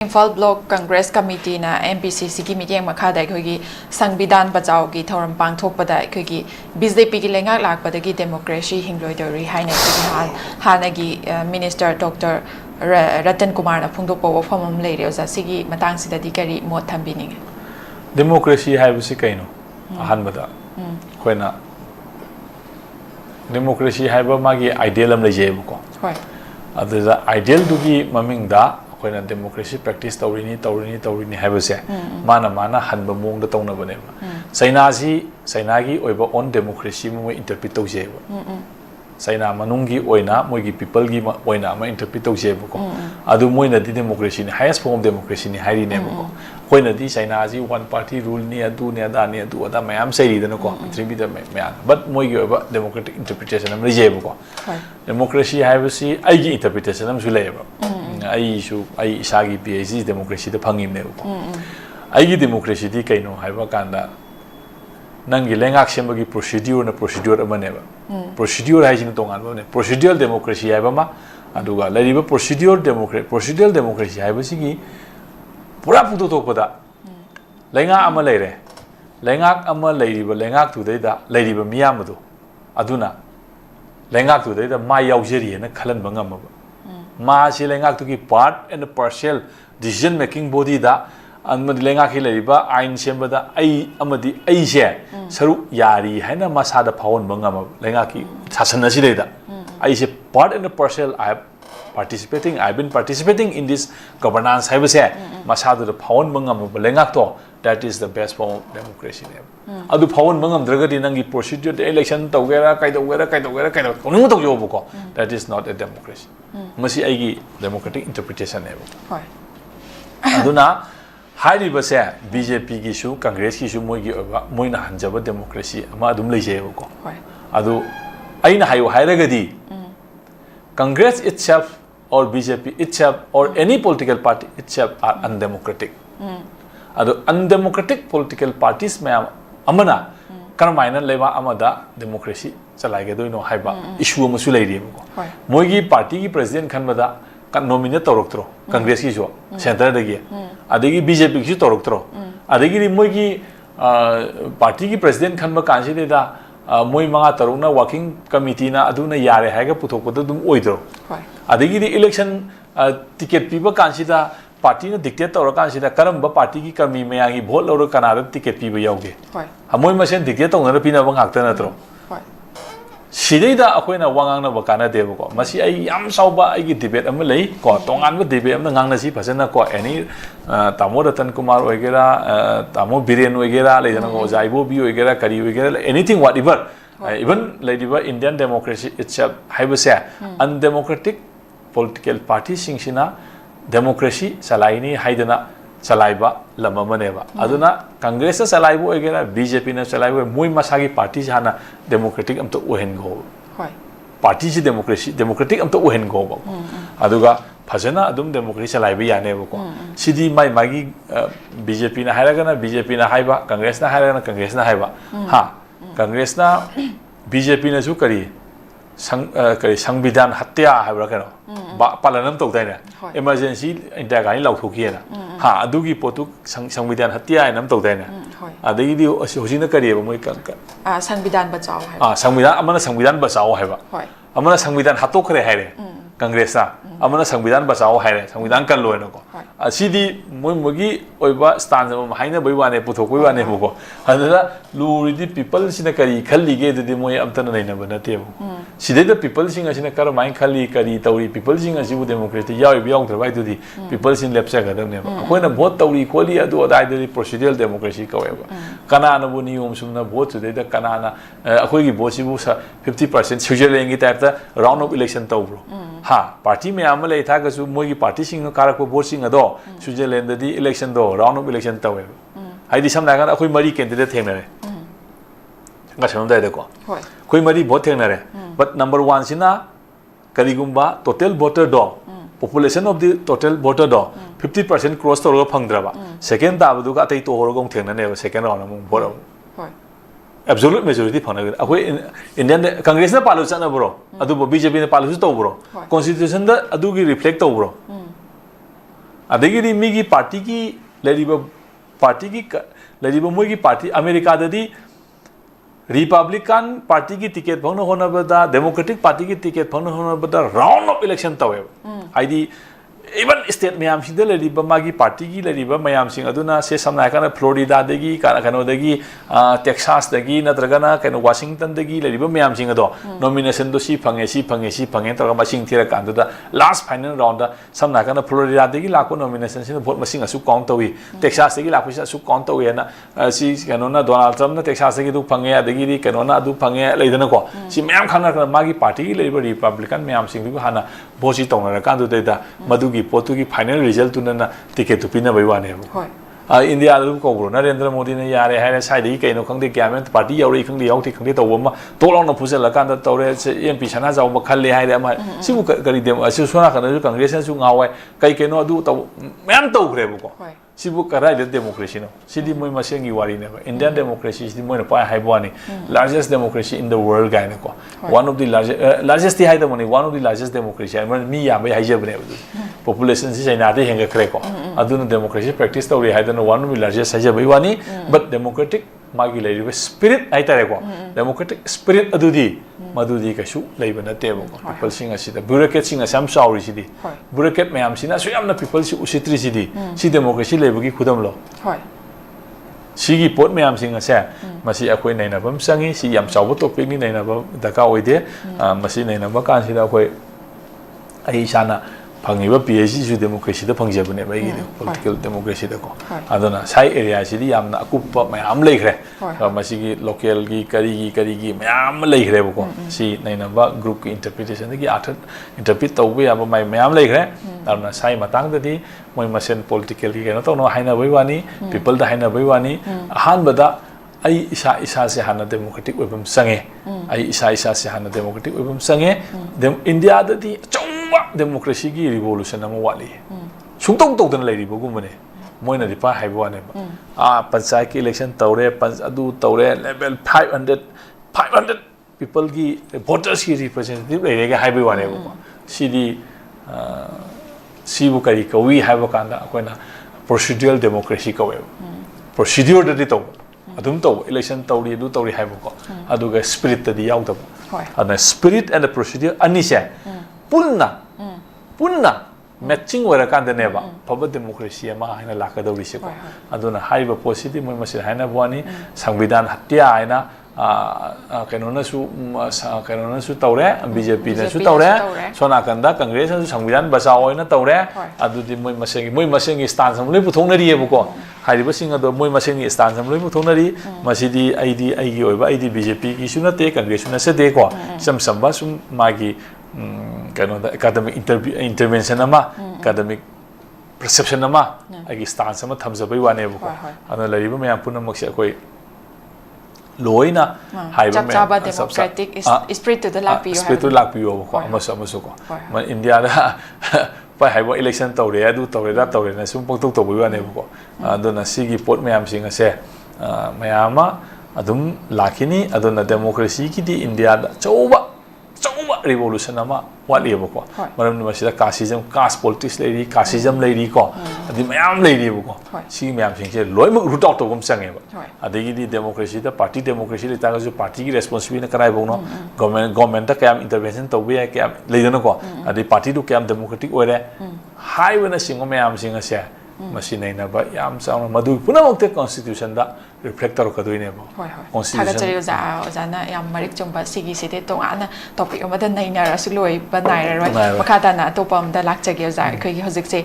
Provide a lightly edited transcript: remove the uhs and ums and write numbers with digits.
Imphal Block Congress Committee na MPCC ki meeting makhada aikogi Sangbidan Bachao ki thoram pangthokpada aikogi BJP ki lengak lakpadagi democracy hingloidori haina ki hanagi Minister Dr. Ratan Kumar na phungdokpa wafamam leire oza sigi matang sidadi kari mot thambining democracy haibasi kaino ahanbada khoina democracy haiba magi ideal am lejebo ko hoi adha ideal dugi mamingda khoina democracy practice tawrini haibase mana hanba mong da tawna bane China gi oiba on democracy mo interpret tawjeba China manungi oina moigi people gi oina ma interpret tawjeba ko adu moina di democracy ni highest form of democracy ni hairi ne ko khoina di China ji one party rule ni adu ne adu ada mayam sei dana ko tribi da mayam but moigi oiba democratic interpretation am rejeba ko democracy haibasi aigi interpretation am su leba ai isagi PhD democracy da phangim ne ko ai democracy di kaino haiba kanda nangi lengak sembagi procedure amane ba procedure hai jin tongan ba ne procedural democracy haiba ma aduga lariba procedural democracy haiba sigi pura puto tokpada lenga ama leire lengak ama leiriba lengak tu da leiriba miyam do aduna lengak tu da ma yaujeri na khalan bangam ba ma si lengak tu ki part and partial decision making body da amadi lengak ki leriba ain sembada ai se saru yari haina masada phawon bangam lengak ki sasan asi da ai se part and partial I have been participating in this governance have se masada da phawon bangam lengak to that is the best form of democracy adu phawon bangam dragadi nangi procedure the election tawgera kai koning tawjo ko that is not a democracy masi aigi democratic interpretation ne hoi aduna hairi base BJP gi su Congress gi su moi gi moina hanjaba democracy ama adum leije ko hoi adu aina hayo hairagadi Congress itself or BJP itself or any political party itself are undemocratic adu undemocratic political parties mayam amana karmaina leba amada democracy chalai do no haiba issue amasu leiri ko moigi party gi president khanbada nominate toroktro Congress gi jo center dagi adagi BJP gi toroktro adagi moigi party gi president khanba kansi da moi manga taruna working committee na aduna yare haiga puthokpada dum oidro adagi election ticket piba kansi da party na dictate tawra kansida karamba party ki karmi mayangi vote lawra kanada ticket piba yauge amoi masen dictate tawna pina bang hakta na tro sidai da akoina wangang na bakana debo ko masi ai yam sauba ai gi debate am lei ko tongan ba debate am ngang na si phasana ko any Tamo Ratan Kumar oigera Tamo Biren oigera le jana ko Jaibo bi oigera kari oigera anything whatever even like Indian democracy itself haibase undemocratic political party singshina democracy salaini haidana salaiba lama maneba aduna Congress salaibo oigera BJP na salaibo moi masagi party hana democratic amto ohen go party ji democratic amto ohen go aduga phajana adum democracy salaiba yane ko sidi mai magi BJP na hairagana BJP na haiba Congress na hairagana Congress na haiba ha Congress na BJP na su kari Sangbidan hatya haibra kano palanam tawdaina emergency india gani lauthoki na ha adugi potu Sangbidan hatya nam tawdaina adagi di hosina kariba moi kan Sangbidan Bachao hai Sangbidan Bachao haiba amana Sangbidan hatokre haire Congress na amana Sangbidan Bachao haire Sangbidan kan loina ko asidi moi mogi oiba stand ma haina bai wane puthokoi wane ko adala luridi people sina kari khallige de moi amtana naina banate sidai da people singa sina kar mai khali kari tauri people singa sibu democratic yawi biyong trai du di people sin lepsa ga ne akoina vote tauri kholi adu adai de procedural democracy ka weba kana na bu niyom sumna vote sidai da kana na akoi gi vote sibu 50% Switzerland gi type da round of election tawbro ha party me amale tha ga su moi gi party singa karak ko vote singa do Switzerland di election do round of election tawe hai di samna ga akoi mari candidate thenare nga samdai da ko koi mari vote thenare but number 1 sina karigumba total voter do population of the total voter do 50% cross to phangdraba second da bu ga tai to horogong thengna ne second round am vote absolute majority phana akoi Indian Congress na palu chana bro adu BJP na palu to bro constitution da adu gi reflect to bro adegi migi party ki leriba party ki leriba moi ki party America dadi Republican Party ki ticket phangna hona bada Democratic Party ki ticket phangna hona bada round of election tawe ID even state mayam sida leriba magi party ki leriba mayam sing aduna se samna kana Florida dagi kana kano dagi Texas dagi natragana kana Washington dagi leriba mayam sing ado nomination do si phange tar ma sing thira kan da last final round da samna kana Florida dagi lako nomination sin vote masing asu count tawi Texas dagi lako si asu count tawi na si kano na Donald Trump na Texas dagi du phange adagi ri kano na du phange leidana ko si mayam khana kana magi party ki leriba Republican mayam sing du hana bosi tongna kan du da madugi potu ki final result tu na ticket tu pina bai wane India lu ko bro Narendra Modi na yare hai sai dei kai no khang de government party yaw ri khang de yaw thi khang de to ma to long na phusel la kan da to re MP chana jaw ma khal le hai de ma si bu kari dem asu sona kan ju congress su ngaw kai no adu to mem to gre bu ko si bu karai de democracy no si di moi ma sengi wari ne ba Indian democracy si moi na pa hai bo ni largest democracy in the world guy ne ko one of the largest hai da moni one of the largest democracy I mean mi ya bai hai je bne population si China de henga kre ko aduna democracy practice to ri hai da one of the largest hai je bai wani but democratic magi lai spirit ai tare ko democratic spirit adudi madudi ka shu lai bana te bo people sing asi da bureaucrat sing asam sauri si di bureaucrat mayam sina su yamna people si usitri si di si democracy lai bagi khudam lo sigi pot mayam sing asa masi akoi nei na bam sangi si yam chaw topic ni nei na ba daka oide masi nei na ba kan si da akoi ai sana phangiba PhD su democracy da phangjabane bai gi political democracy da ko aduna sai area si di yamna akupa mayam leikre masi gi local gi kari gi mayam leikre ko si naina ba group ki interpretation gi athat interpret tawbe ya ba mayam leikre aduna sai matang da di moi masen political gi no to no haina bai wani people da haina bai wani han bada ai isa se hana democratic webam sange ai isa se hana democratic webam sange India da di democracy ki revolution ama wali sungtong tong dan lai bogum ne moina di pa haibo ne panchayat ki election tawre adu tawre level 500 people ki voters ki representative lai ga haibo wane bo sidi sibu kari ko wi haibo kanda koina procedural democracy ko procedure da di to adum to election tawri du tawri haibo ko adu ga spirit da di yaw da ana spirit and the procedure ani se punna matching wara kan da neba public democracy ma haina lakadori se ko aduna haiba positive moi masil haina bwani sambidan hatya haina kanona su tawre BJP na su tawre sona kanda congress su sambidan basao na tawre adu di moi masengi stance sam loi puthong na ri bu ko haiba singa do moi masengi stance sam loi puthong na ri masidi aigi oiba BJP ki su na te congress na se de ko samba sum magi academic intervention ama academic perception ama agi stance ama thamjabai wane bu ana lariba me apuna makse akoi loina haiba me chaba democratic spirit to the lakpiyo ko amasu ko man India da pa haiba election tawre adu tawre na sum poktok to wane bu ko aduna sigi pot me am singa se mayama adum lakini aduna democracy ki di India da chauba revolution ama wali ba ko maram ni masida caste politics lady casteism lady ko adi mayam lady ba ko si mayam sing se loi mu root out to gum sange ba adigi di democracy da party democracy le ta ga ju party ki responsibility karai bo no government da kayam intervention to be kayam leidana ko adi party du kayam democratic ore high wena singo mayam singa se machine na ba yam sauna madu puna mokte constitution da reflector ka doine ba constitution za na yam marik chomba sigi site to ana topic amada naina rasuloi ba naira roi makata na to pam da lakchage za khoi hojik se